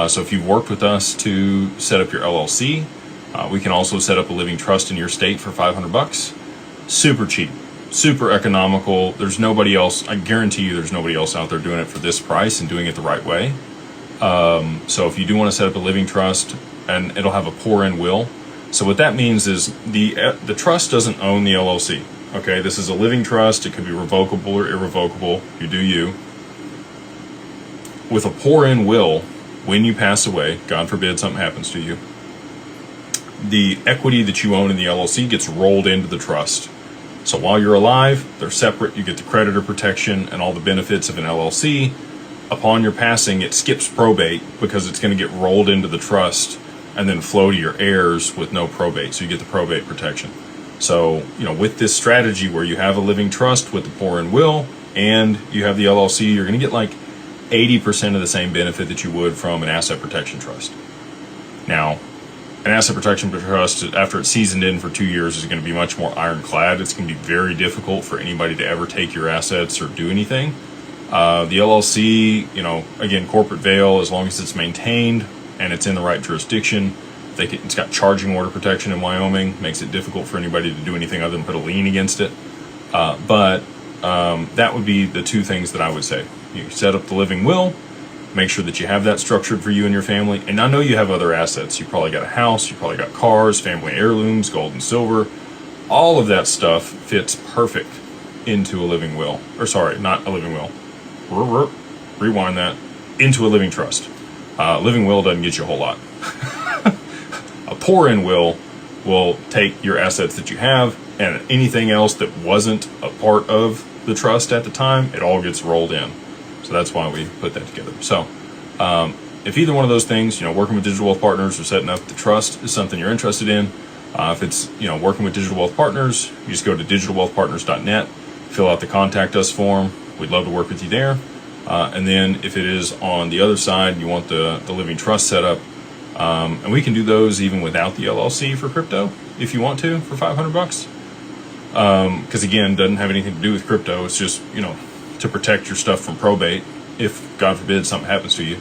So if you've worked with us to set up your LLC, we can also set up a living trust in your state for $500. Super cheap, super economical. There's nobody else, I guarantee you there's nobody else out there doing it for this price and doing it the right way. So if you do want to set up a living trust, and it'll have a pour-in will. So what that means is the trust doesn't own the LLC. Okay, this is a living trust. It could be revocable or irrevocable. You do you. With a pour-in will, when you pass away, God forbid something happens to you, the equity that you own in the LLC gets rolled into the trust. So while you're alive, they're separate. You get the creditor protection and all the benefits of an LLC. Upon your passing, it skips probate because it's going to get rolled into the trust and then flow to your heirs with no probate. So you get the probate protection. So, with this strategy where you have a living trust with the pour-in will and you have the LLC, you're going to get like 80% of the same benefit that you would from an asset protection trust. Now, an asset protection trust, after it's seasoned in for 2 years, is going to be much more ironclad. It's going to be very difficult for anybody to ever take your assets or do anything. The LLC, again, corporate veil, as long as it's maintained and it's in the right jurisdiction, it's got charging order protection in Wyoming, makes it difficult for anybody to do anything other than put a lien against it. But that would be the two things that I would say. You set up the living will, make sure that you have that structured for you and your family. And I know you have other assets. You probably got a house, you probably got cars, family heirlooms, gold and silver. All of that stuff fits perfect into a living will. Or sorry, not a living will. Rewind that. Into a living trust. Living will doesn't get you a whole lot. A pour-in will take your assets that you have and anything else that wasn't a part of the trust at the time, it all gets rolled in. So that's why we put that together. So if either one of those things, working with Digital Wealth Partners or setting up the trust is something you're interested in, if it's, working with Digital Wealth Partners, you just go to digitalwealthpartners.net, fill out the contact us form. We'd love to work with you there. And then if it is on the other side, you want the living trust set up, and we can do those even without the LLC for crypto if you want to for $500. Because again, doesn't have anything to do with crypto. It's just, to protect your stuff from probate if, God forbid, something happens to you.